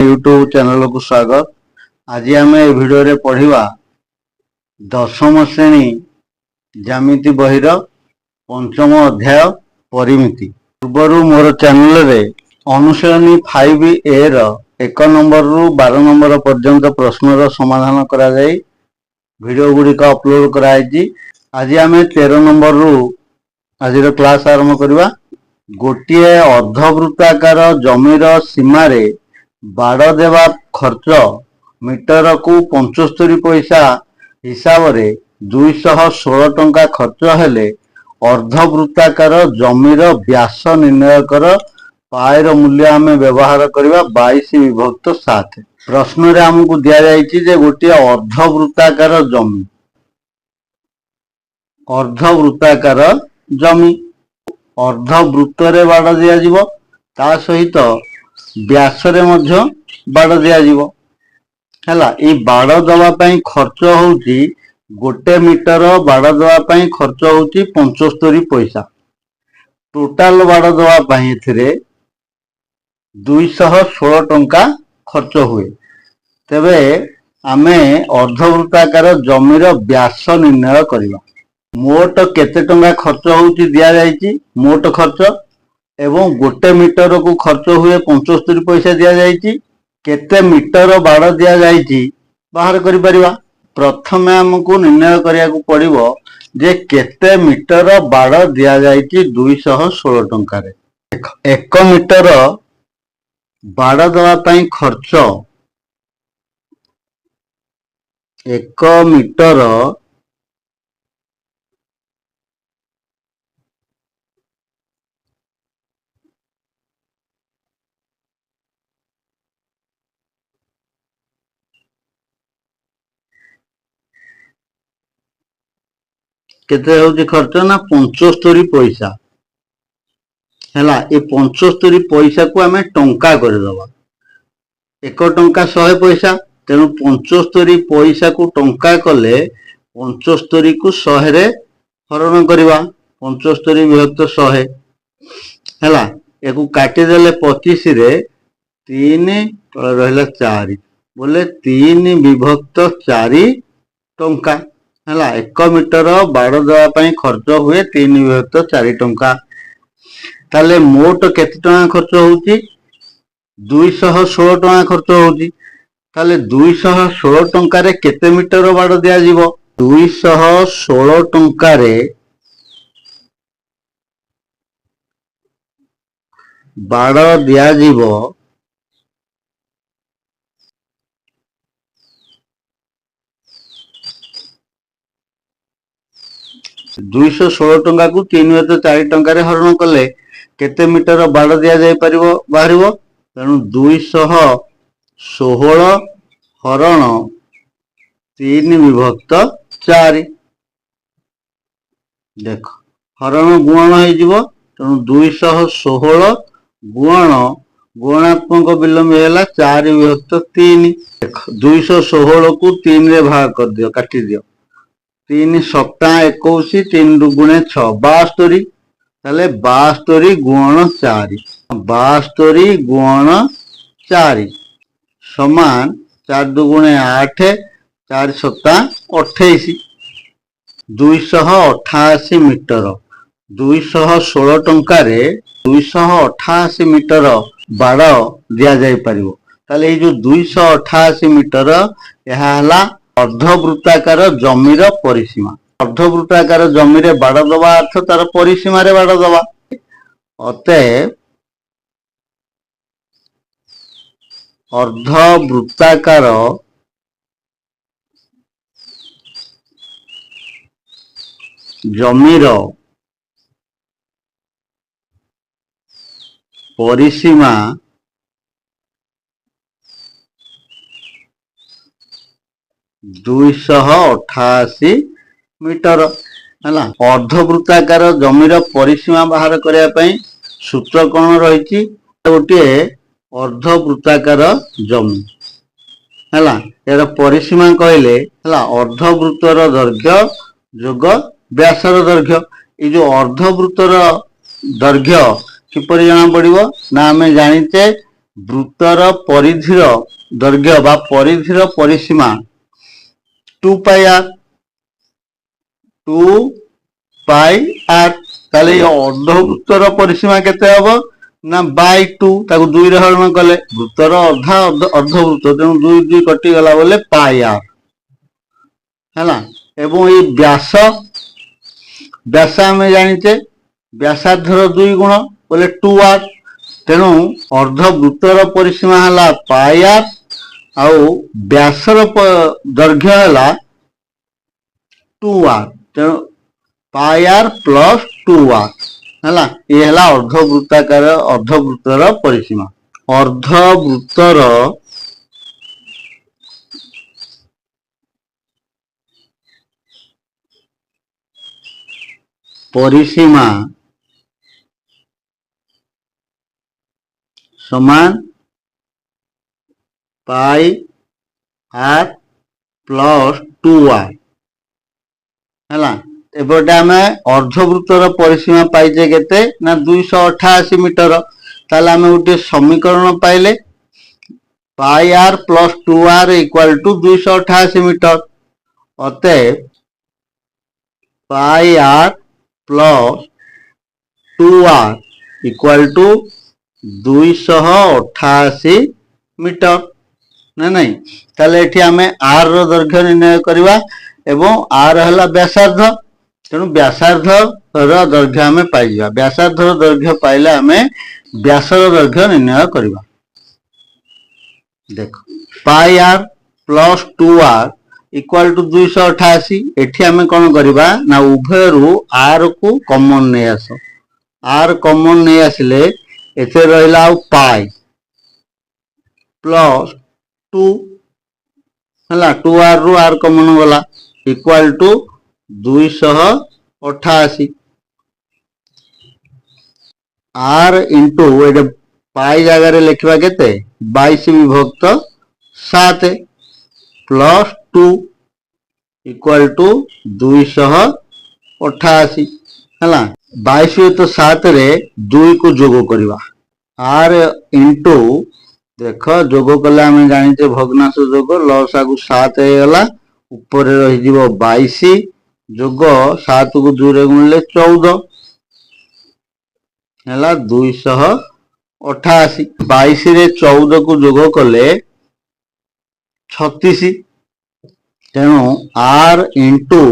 YouTube channel को स्वागत। आज आम ए भिडियो रे पढ़िबा दशम श्रेणी ज्यामिति बहिर पंचम अध्याय परिमिति। पूर्वर मोर चैनल रे अनुशीलनी 5A र 1 नंबर रु 12 नंबर पर्यंत प्रश्नर समाधान करा जाई वीडियो गुड़िक अपलोड कराई। आज आम 13 नंबर रु आज क्लास आरंभ करवा। गोटे अर्धवृत्ताकार जमीर सीमारे बाड़ देवा खर्च मीटर को 75 पैसा हिसाब रे 216 टंका खर्च हेले अर्धवृत्ताकार जमीर व्यास निर्णय कर। पाएर मूल्य आम व्यवहार करवा 22 विभक्त 7। प्रश्न रे हमको दिया जायछि जे गोटे अर्धवृत्ताकार जमी अर्धवृत्त रे बाड़ दिया जिवो ता सहित व्यास रे मध्य बाड़ दिया जिवो हैला। ए बाड़ दवा पई खर्च होउची गोटे मीटर बाड़ दवा पई खर्च होउची 75 पैसा। टोटाल बाड़ दवा पई एथिरे 216 टंका खर्च हुए। तेबे आमे अर्धवृत्ताकार जमीर व्यास निर्णय करिबा। मोट केते टंका खर्च होउची दिया जायछि मोट खर्च एवं गोटे मीटर को खर्च हुए 75 पैसा दिया जायछि। केते मीटर बाड़ दिया जायछि बाहर करि परिबा। प्रथमे हमको निर्णय करिया को पड़िबो जे केते मीटर बाड़ दिया जायछि 216 टंका रे। 1 मीटर बाड़ दवा पई खर्च 1 मीटर केते होची खर्च ना 75 पैसा हैला। ए 75 पैसा को आमे टंका कर दबा। 1 टंका 100 पैसा तेनु 75 पैसा को टंका कले 75 को 100 रे हरण करवा। 75 विभक्त 100 हैला। एको काटी देले 25 रे 3 तळे रहला 4 बोले 3 विभक्त 4 टंका हैला। 1 मीटर बाड़ दवा पई खर्च हुए 3 विभक्त 4 टंका। ताले मोट केते टंका खर्च होउची 216 टंका खर्च होउची। ताले 216 टंका रे केते मीटर बाड़ दिया जीवो 216 टंका रे बाड़ दिया जीवो 216 टंका को 3 विभक्त 4 टंका रे हरण कले केते मीटर बाड़ दिया जाय परिबो बाहरिबो। तेनु 216 हरण 3 विभक्त 4 देखो हरण गुणन होई जिवो। तेनु 216 गुणन गुणात्मक विलोम हैला 4 विभक्त 3। देखो 216 को 3 रे भाग कर दियो काटी दियो। 3 7 21 3 दुगुणे 6 72 ताले 72 गुणन 4 72 गुणन 4 समान 4 दुगुणे 8 4 7 28 288 मीटर। 216 टंका रे 288 मीटर बाड़ दिया जाय परिबो। ताले ए जो 288 मीटर यहा हला अर्धवृत्ताकार जमीर परिसीमा। अर्धवृत्ताकार जमी रे बाड़ दवा अर्थ तार परिसीमा रे बाड़ दवा। अतएव अर्धवृत्ताकार जमीर परिसीमा 288 मीटर हैला। अर्धवृत्ताकार जमीर परिसीमा बाहर करने पई सूत्र कौन रही गोटे अर्धवृत्ताकार जमी हैला। यार परिसीमा कहले हैला अर्धवृत्तर दैर्घ्य जोग व्यासर दैर्घ्य। ये जो अर्धवृत्तर दैर्घ्य किपरि जाना पड़िबो ना आमे जानिते ବୃତ୍ତର ପରିଧିର ଦୈର୍ଘ୍ୟ ବା ପରିଧିର ପରିସୀମା 2πr 2πr। ତାହେଲେ ଏ ଅର୍ଦ୍ଧବୃତ୍ତର ପରିସୀମା କେତେ ହବ ନା /2, ତାକୁ 2 ରେ ହରଣ କଲେ ବୃତ୍ତର ଅର୍ଦ୍ଧବୃତ୍ତ, ତେଣୁ 2 2 କଟିଗଲା ବୋଲେ πr ହେଲା। ଏବଂ ଏଇ ବ୍ୟାସ ଆମେ ଜାଣିଛେ ବ୍ୟାସାର୍ଧର 2 ଗୁଣ ବୋଲେ 2r, ତେଣୁ ଅର୍ଦ୍ଧବୃତ୍ତର ପରିସୀମା ହେଲା πr ଆଉ ବ୍ୟାସର ଦୈର୍ଘ୍ୟ ହେଲା 2r, ତେଣୁ πr ପ୍ଲସ୍ 2r ହେଲା। ଇଏ ହେଲା ଅର୍ଦ୍ଧବୃତ୍ତର ପରିସୀମା। ଅର୍ଦ୍ଧବୃତ୍ତର ପରିସୀମା ସମାନ πr ପ୍ଲସ୍ 2r ହେଲା। ଏପଟେ ଆମେ ଅର୍ଦ୍ଧବୃତ୍ତର ପରିସୀମା ପାଇଛେ କେତେ ନା 288 ମିଟର। ତାହେଲେ ଆମେ ଗୋଟେ ସମୀକରଣ ପାଇଲେ πr plus 2r equal to 288 metre. ଅତଏବ πr plus 2r equal to 288 metre ନା ନାଇଁ। ତାହେଲେ ଏଠି ଆମେ r ର ଦୈର୍ଘ୍ୟ ନିର୍ଣ୍ଣୟ କରିବା ଏବଂ r ହେଲା ବ୍ୟାସାର୍ଧ, ତେଣୁ ବ୍ୟାସାର୍ଧର ଦୈର୍ଘ୍ୟ ଆମେ ପାଇଯିବା। ବ୍ୟାସାର୍ଧର ଦୈର୍ଘ୍ୟ ପାଇଲେ ଆମେ ବ୍ୟାସର ଦୈର୍ଘ୍ୟ ନିର୍ଣ୍ଣୟ କରିବା। ଦେଖ πr plus 2r equal to 288। ଏଠି ଆମେ କ'ଣ କରିବା ନା ଉଭୟରୁ r କୁ କମନ ନେଇ ଆସ। r କମନ ନେଇ ଆସିଲେ ଏଥିରେ ରହିଲା ଆଉ π ପ୍ଲସ୍ 2 ହେଲା, 2r ରୁ r କମନ ଗଲା ଇକ୍ୱାଲ ଟୁ 288। r ଇଣ୍ଟୁ ଏଠି ପାଇ ଜାଗାରେ ଲେଖିବା କେତେ 22/7 ପ୍ଲସ୍ 2 ଇକ୍ୱାଲ ଟୁ 288 ହେଲା। 22/7 ରେ 2 କୁ ଯୋଗ କରିବା। r ଇଣ୍ଟୁ ଦେଖ ଯୋଗ କଲେ ଆମେ ଜାଣିଛେ ଭଗ୍ନାଂଶ ଯୋଗ, ଲସାଗୁ 7 ହେଇଗଲା, ଉପରେ ରହିଯିବ 22 ଯୋଗ 7 କୁ 2 ରେ ଗୁଣିଲେ 14 ହେଲା 288। 22 ରେ 14 କୁ ଯୋଗ କଲେ 36, ତେଣୁ r ଇଣ୍ଟୁ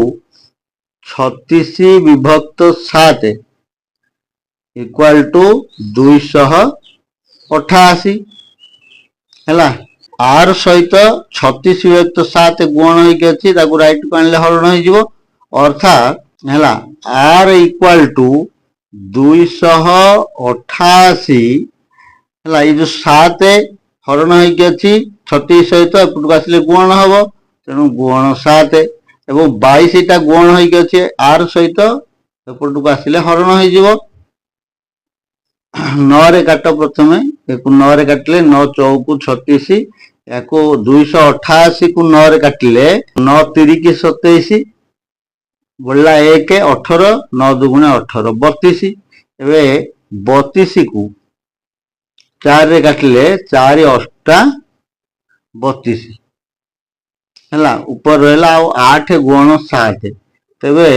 36/7 ଇକ୍ୱାଲ ଟୁ 288 ହେଲା। r ସହିତ 36/7 ଗୁଣ ହେଇକି ଅଛି, ତାକୁ ରାଇଟ୍ କୁ ଆଣିଲେ ହରଣ ହେଇଯିବ, ଅର୍ଥାତ୍ ହେଲା r ଇକ୍ୱାଲ ଟୁ 288 ହେଲା। ଏଇ ଯୋଉ 7 ହରଣ ହେଇକି ଅଛି 36 ସହିତ ଏପଟକୁ ଆସିଲେ ଗୁଣ ହବ, ତେଣୁ ଗୁଣ 7 ଏବଂ 22 ଟା ଗୁଣ ହେଇକି ଅଛି r ସହିତ, ଏପଟକୁ ଆସିଲେ ହରଣ ହେଇଯିବ। 9 ରେ କାଟ, ପ୍ରଥମେ ୟାକୁ 9 ରେ କାଟିଲେ 9 ଚଉକୁ 36, ୟାକୁ 288 କୁ 9 ରେ କାଟିଲେ 9 ତିରିକି 27 ବଳିଲା 1 18 9 ଦୁଗୁଣେ 18 32। ଏବେ 32 କୁ 4 ରେ କାଟିଲେ 4 8 32 ହେଲା। ଉପରେ ରହିଲା ଆଉ 8 ଗୁଣ 7, ତେବେ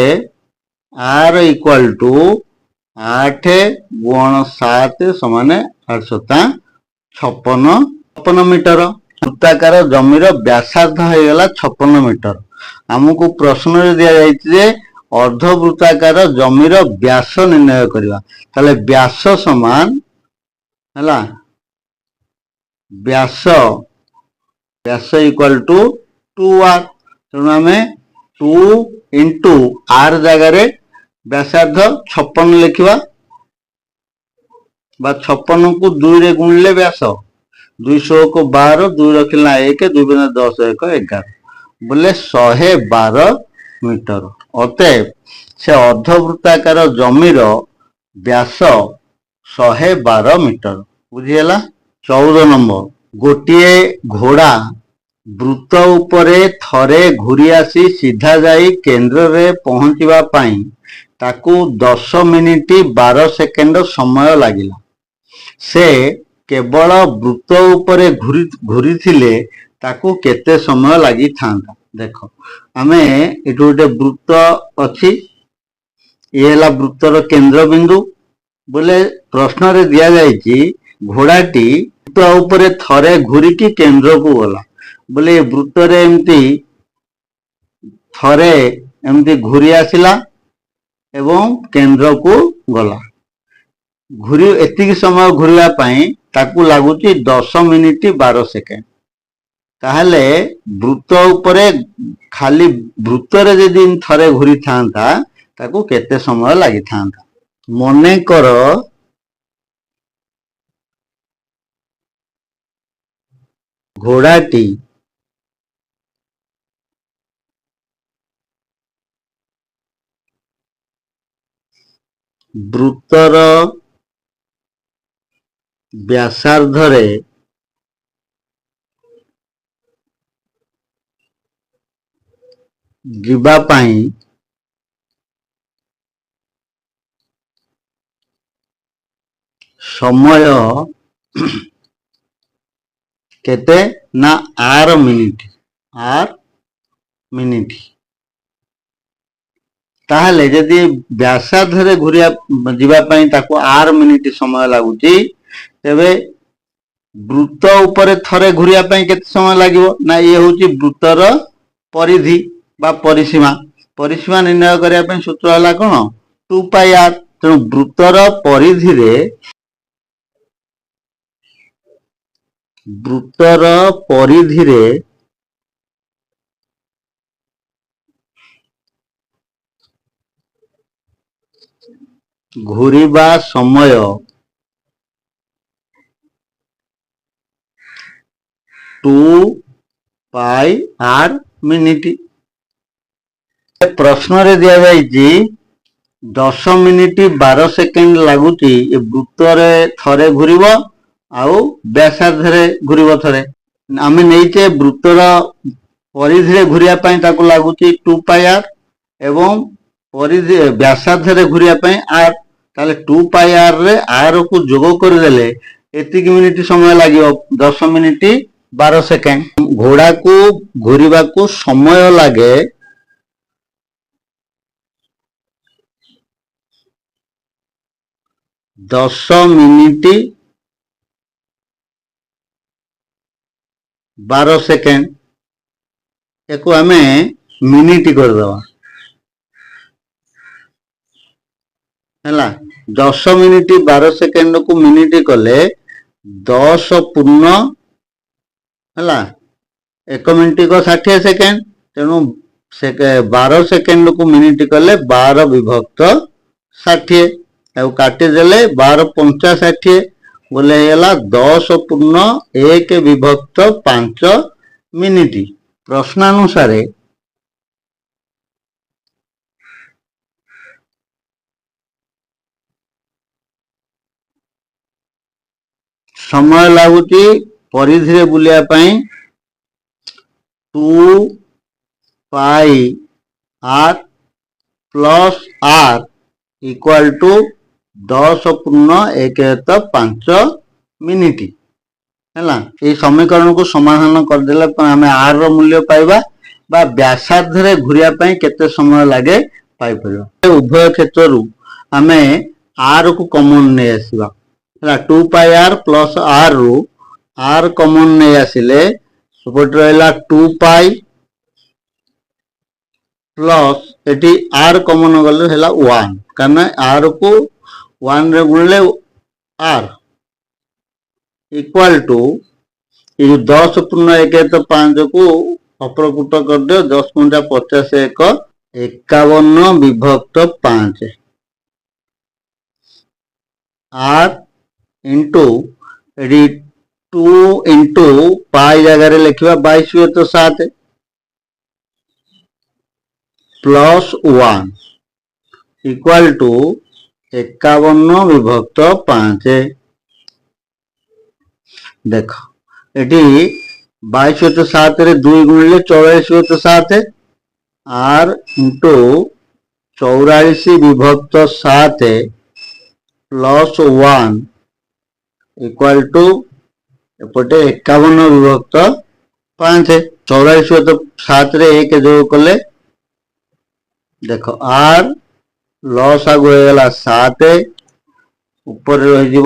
r ଇକ୍ୱାଲ ଟୁ 8 ଗୁଣ 7 ସମାନେ 8 56 ମିଟର। ବୃତ୍ତାକାର ଜମିର ବ୍ୟାସାର୍ଧ ହେଇଗଲା 56 ମିଟର। ଆମକୁ ପ୍ରଶ୍ନରେ ଦିଆଯାଇଛି ଯେ ଅର୍ଦ୍ଧବୃତ୍ତାକାର ଜମିର ବ୍ୟାସ ନିର୍ଣ୍ଣୟ କରିବା। ତାହେଲେ ବ୍ୟାସ ସମାନ ହେଲା ବ୍ୟାସ ଇକ୍ୱାଲ ଟୁ 2r, ତେଣୁ ଆମେ 2 ଇଣ୍ଟୁ r ଜାଗାରେ ବ୍ୟାସାର୍ଧ 56 ଲେଖିବା, ବା 56 କୁ 2 ରେ ଗୁଣିଲେ ବ୍ୟାସ 200 କୁ 12 2 ରଖିଲା 1 2 × 10 1 11 ବୋଲେ 112 ମିଟର। ଅତଏବ ସେ ଅର୍ଦ୍ଧବୃତ୍ତାକାର ଜମିର ବ୍ୟାସ 112 ମିଟର। ବୁଝିହେଲା। 14 ନମ୍ବର, ଗୋଟିଏ ଘୋଡ଼ା ବୃତ୍ତ ଉପରେ ଥରେ ଘୁରି ଆସି ସିଧା ଯାଇ କେନ୍ଦ୍ରରେ ପହଞ୍ଚିବା ପାଇଁ ତାକୁ 10 ମିନିଟ୍ 12 ସେକେଣ୍ଡ ସମୟ ଲାଗିଲା। ସେ केवल वृत्त उपरे घूरी थिले ताकू केते समय लगी था। देख आमे एटू गोटे वृत्त अच्छी ये वृत्तर केंद्र बिंदु बोले प्रश्न रे दिया जायछि घोड़ाटी वृत्त उपरे थरे घूरिकी केंद्र को गला बोले वृत्त रे एमती थरे एमती घूरी आसिला एवं केंद्र को गला घूरी एतिक समय घूरवा पाई ताकू लागुची 10 मिनिट 12 सेकेंड। ताहले वृत्त उपरे खाली वृत्त रे यदि थरे घूरी थांता ताकू केते समय लगी थांता। मने कर घोड़ाटी वृत्तर व्यासार्धरे जीवा पाई समय केते ना 8 मिनिट ताहले यदि व्यासार्धरे घूरिया जीवा पाई ताको 8 मिनिट समय लागुची तेबे वृत्त उपरे थरे घूरिया पाई केते समय लागिवो ना ये होची वृत्तर परिधि बा परिसीमा निर्णय करिया पाई सूत्र हला कोन 2 पाई r। तेणु वृत्तर परिधिरे घूरिबा समय 2 पाई r मिनिट। प्रश्न रे दिया जायछि 10 मिनिट 12 सेकेंड लागुची वृत्त रे थरे घूरिबो आउ व्यासार्धरे घूरिबो थरे। आमे नैचे वृत्तर परिधि घूरिया पाई ताकू लागुची 2 पाई r एवं परिधि व्यासार्धरे घूरिया पाई r। ताले 2 पाई r रे r को जोग कर देले एतिक मिनिट समय लागियो 10 मिनिट 12 सेकेंड। घोड़ा को घूरिबा को समय लागे 10 मिनिट 12 सेकेंड एको आमे मिनिट कर दवा हैला 10 मिनिट 12 सेकेंड को मिनिट कले 10 पूर्ण हैला 1 मिनिट को 60 सेकेंड। तेणु 12 सेकेंड को मिनिट कले 12 विभक्त 60 काटी देले 12 पंचा 60 बोले हैला 10 पूर्ण 1 विभक्त 5 मिनिट। प्रश्नानुसार समय लागुची परिधि बुलिया pi 2 pi r plus r equal to 10 पूर्ण 1/5 मिनिट हैला। ये समीकरण को समाधान कर देला आमे r रो मूल्य पाइबा बा व्यासार्ध रे घुरिया पाई केते समय लागे पाई परिबा। उभय क्षेत्र रु आमे r को कॉमन नै आसीबा हैला 2 पाई r प्लस r रु r कॉमन नै आसिले सपोर्ट रहला 2 pi plus eighty r common गले हैला 1 कारण r को 1 रे गुणले r इक्वल टू ये 10 पूर्ण 1/5 को अप्रकुट कर दो 10 गुणा 50 1 51 विभक्त 5 r इंटू 2 इंटू पाई जगह लिखा 22/7 प्लस 1 इक्वल टू 51 विभक्त 5। देख एटी 22/7 रे 2 गुणिले 44/7 r इंटू 44 विभक्त 7 प्लस 1 इक्वाल टू एपटे 51 विभक्त 5 44 तो 7 रे 1 जोग कले देखो आर लॉस आगु होगला 7 ऊपर रही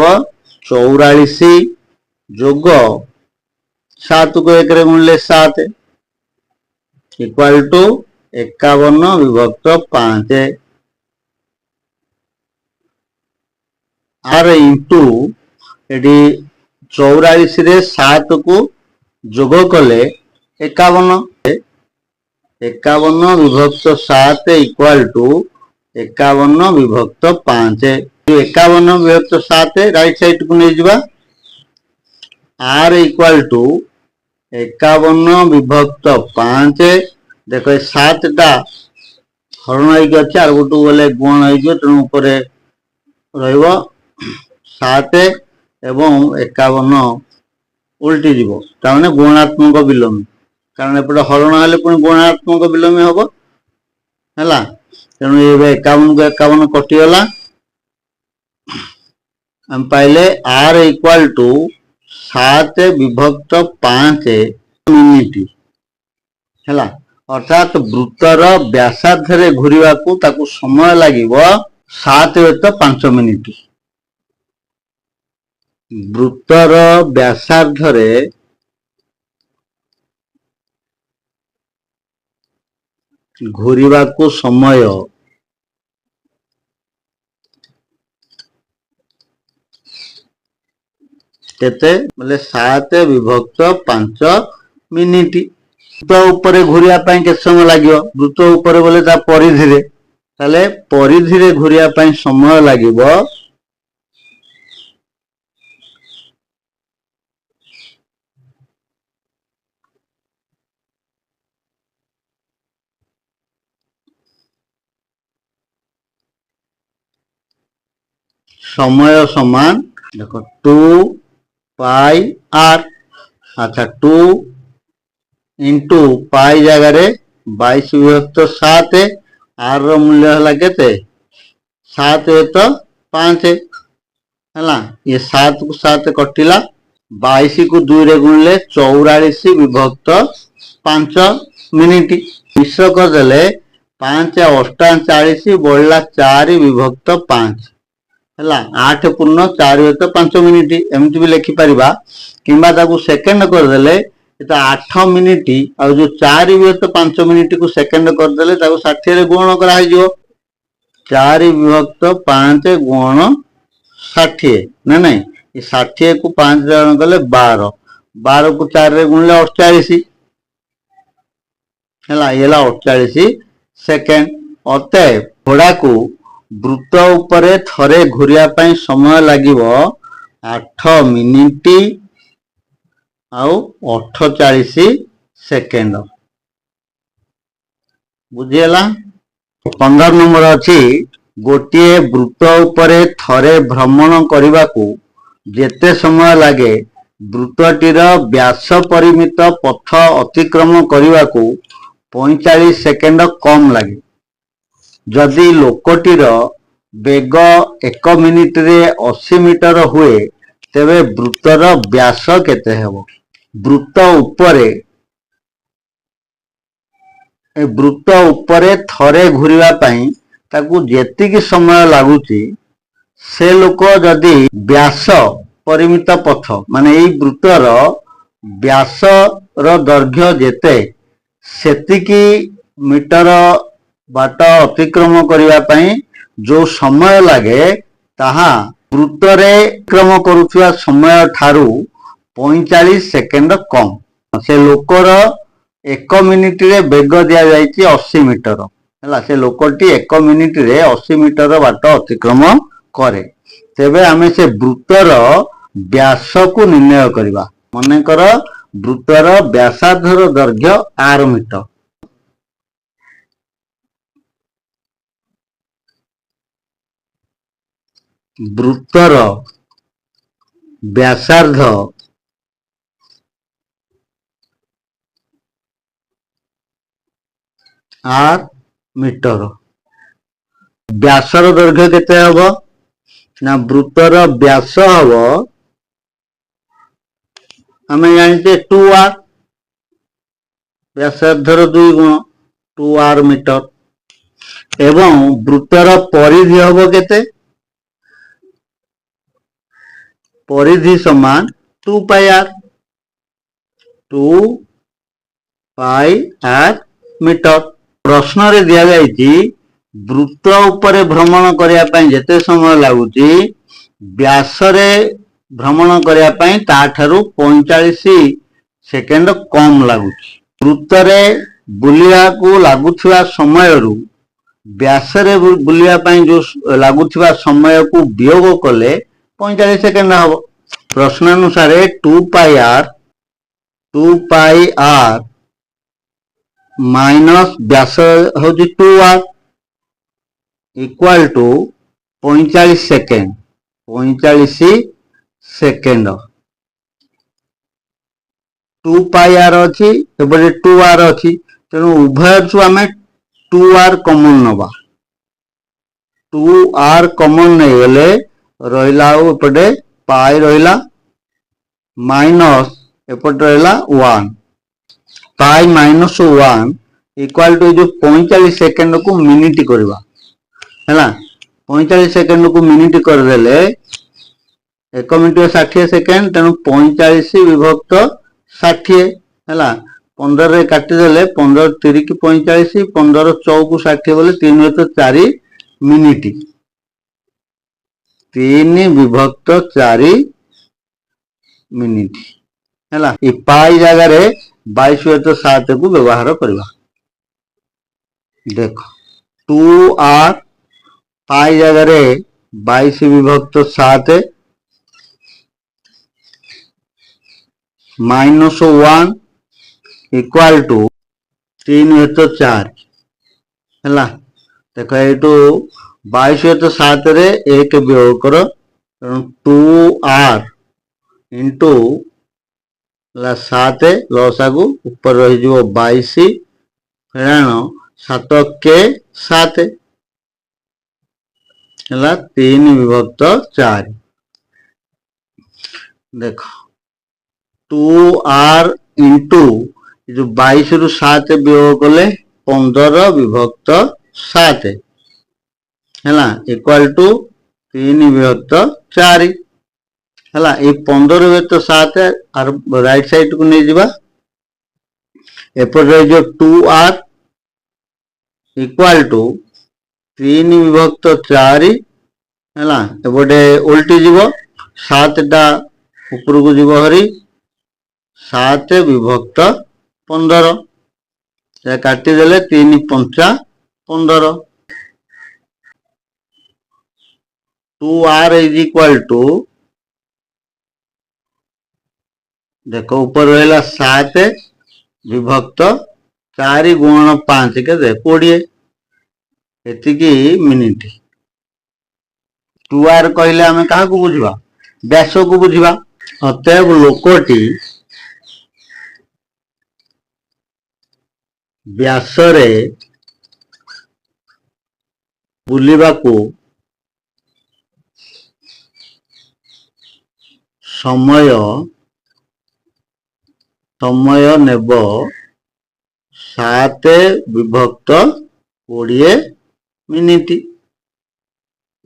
44 जोग 7 को 1 रे गुणले 7 इक्वाल टू 51 विभक्त 5 आर इंटू एडी 44 रे 7 को जोग कले 51 51 विभक्त 7 इक्वाल टू 51 विभक्त 5 51 विभक्त 7 राइट साइड को नहीं जावा आर इक्वाल टू 51 विभक्त 5 देखो 7 टा हरण होगी अच्छे आर गोटू गले गुण हो तेणु ऊपर रहिबो 7 एवं 51 उल्टी जीव ताने गुणात्मक विलोमी कारण एपटे हरण हेले पुणी गुणात्मक विलोमी हम है तेणु ये 51 को 51 कटिगला हम पाइले आर इक्वाल टू 7 विभक्त 5 मिनिट है अर्थात वृत्तर व्यासार्ध रे घूरिया को ताकू समय लागिबो 7 तो 5 मिनिट वृत्तर व्यासार्ध रे घूरिया को समय केते बोले 7 विभक्त 5 मिनिट वृत्त ऊपर घूरिया पाई के समय लागियो वृत्त ऊपर बोले ता परिधि रे ताले परिधि रे घूरिया पाई समय लागिबो समय समान देखो 2 पाई आर अच्छा 2 इंटू पाई जगह 22 विभक्त 7 आर रो मूल्य है केते 7 तो 5 है ये 7 को 7 कटिला 22 को 2 रे गुणले 44 विभक्त 5 मिनिट मिश्र करदेले 5 48 बढ़ला 4 विभक्त 5 है 8 पूर्ण 4 तो 5 मिनिट एमती भी लिखिपर कि सेकेंड करदे तो 8 मिनिट आ जो 4 विभक्त 5 मिनिट को सेकेंड करदे 60 गुण कर 4 विभक्त 5 गुण 60 ना नहीं 60 को 5 जन कले 12 12 को 4 रे गुणले 48 है ये 48 सेकेंड अतएव घोड़ा को वृत्त उपरे थरे घूरिया पाई समय लागिबो 8 मिनिट आउ 48 सेकेंड बुझीला 15 नंबर अच्छी गोटे वृत्त उपरे थरे भ्रमण करने को जेते समय लगे वृत्तटीर व्यास परिमित पथ अतिक्रम करने को 45 सेकेंड कम लगे जदि लोकटीर बेग 1 मिनिट रे 80 मीटर हुए तेबे वृत्तर व्यास केते हेबो वृत्त उपरे थरे घूरिया पाई ताकू जेतिकी समय लागुची से लोक जदि व्यास परिमित पथ माने एई वृत्तर व्यास रो दैर्घ्य जेते सेतिकी मीटर बाट अतिक्रम करने पाई जो समय लगे ताहा वृत्तरे अतिक्रम करुवा समय ठारू 45 सेकेंड कम से लोकर 1 मिनिट रे बेग दिया जाइए 80 मीटर है से लोकटी 1 मिनिट रे 80 मीटर बाट अतिक्रम करे तेबे आमे से वृत्तर व्यास को निर्णय करवा मनकर वृत्तर व्यासार्धर दैर्घ्य 8 मीटर वृत्तर व्यासार्ध 8 मीटर व्यासर दैर्घ्य केते हबो ना वृत्तर व्यास हबो आम जानते 2r व्यासार्धर 2 गुण 2r मीटर एवं वृत्तर परिधि हम केते परिधि समान 2 pi r 2 pi r metre. प्रश्न रे दिया जायछि वृत्त उपरे भ्रमण करिया पई जेते समय लागुची व्यास रे भ्रमण करिया पई ताठारु 45 सेकेंड कम लागुची। वृत्त रे बुलिया को लागुथिबा समय रु व्यास रे बुलिया पई जो लागुथिबा समय को वियोग कले 45 सेकेंड हबो। प्रश्नानुसार 2 पाई r माइनस व्यास होची 2r equal to 45 second 2 pi r अच्छी एपटे 2r अच्छी तेणु उभय छू आम 2r कमन नवा 2r कमन नहीं गले रहा एपटे पाई रहा माइनस एपटे रहा 1 पाई माइनस 1 इक्वल टू जो 45 सेकेंड को मिनिट करवा है 45 सेकेंड को मिनिट करदेले 1 मिनिट 60 सेकेंड तेणु 45 विभक्त 60 है 15 रे काटिदेले 15 3 की 45 15 4 60 बोले 3 तो 4 मिनिट 3 विभक्त 4 मिनिट है पाई जगार 22 को व्यवहार करवा। देख 2r पाई जगार 22 विभक्त 7 माइनस 1 इक्वल टू 3 तो 4 है देख ये 22 7 रे 1 वियोग कर 2r इंटू 7 लसागु ऊपर रही 22 फेराण 7 के 7 है 3 विभक्त 4 देख 2r इंटू जो 22 रु 7 वियोग कले 15 विभक्त 7 है इक्वल टू 3 विभक्त 4 है ये 15 विभक्त 7 आर राइट साइड को नहीं जावा एपटे जो 2r इक्वल टू 3 विभक्त 4 है एपटे उल्टी जीव 7 टा ऊपर को जीव हरी 7 विभक्त 15 काटिदेले 3 5 15 2r इज इक्वल टू देखो ऊपर रहा 7 विभक्त 4 गुणन 5 के 20 एतिकी मिनिट 2r कहले आम क्या बुझा व्यास को बुझा अतएव लोकटी व्यास रे बुलिबा को समय नेब 7 विभक्त 20 मिनिट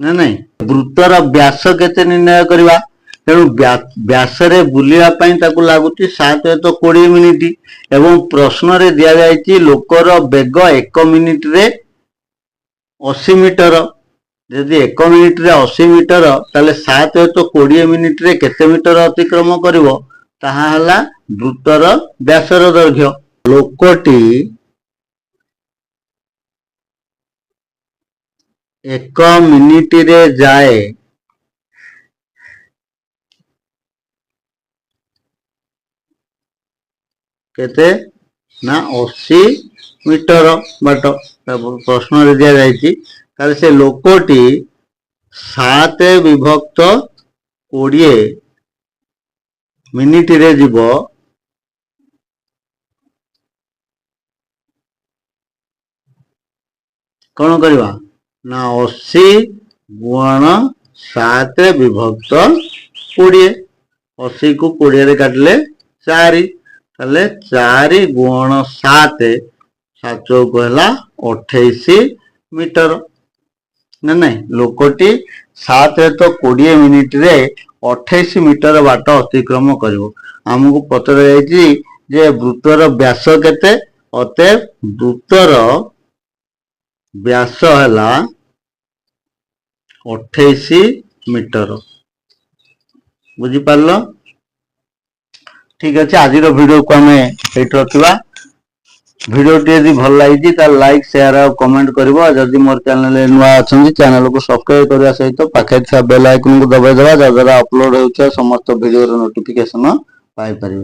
ना नहीं वृत्तर व्यास केते निर्णय करवा तेणु व्यास रे बुलिया पई ताकू लागुची 7 तो 20 मिनिट एवं प्रश्न रे दिया जायछि लोकर बेग 1 मिनिट रे 80 मीटर यदि 1 मिनिट रे 80 मीटर ताले 7 तो 20 मिनिट रे केते मीटर अतिक्रम करिवो ताहा हला वृत्तर व्यासर दैर्घ्य। लोकटी 1 मिनिट रे जाए केते ना 80 मीटर बाट प्रश्न रे दिया जायछि ताले से लोकटी 7 विभक्त 20 मिनिट रे जीव कौन करवा ना 80 गुण 7 विभक्त 20 80 को 20 रे काटले 4 ତାହେଲେ 4 ଗୁଣ 7 7 ଚଉକ ହେଲା 28 ମିଟର ନା ନାଇଁ ଲୋକଟି 7 ତ 20 ମିନିଟରେ 28 ମିଟର ବାଟ ଅତିକ୍ରମ କରିବ। ଆମକୁ ପଚରା ଯାଇଛି ଯେ ବୃତ୍ତର ବ୍ୟାସ କେତେ ଅତଏବ ବୃତ୍ତର ବ୍ୟାସ ହେଲା 28 ମିଟର। ବୁଝିପାରିଲ? ठीक अच्छे आज वीडियो को आम ये रखा भिडियोटी यदि भल लगी तो लाइक शेयर और कमेंट करिवो जदि मोर चैनल नुआ अच्छा चैनल को सब्सक्राइब करने सहित पाखे था बेल आइकन को दबाइदेवा जहाँ अपलोड होता समस्त वीडियो नोटिफिकेशन पाइपर।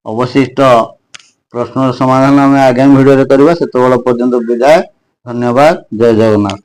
अवशिष्ट प्रश्न समाधान आम आगामी वीडियो करवा से पर्यंत विदाय। धन्यवाद। जय जगन्नाथ।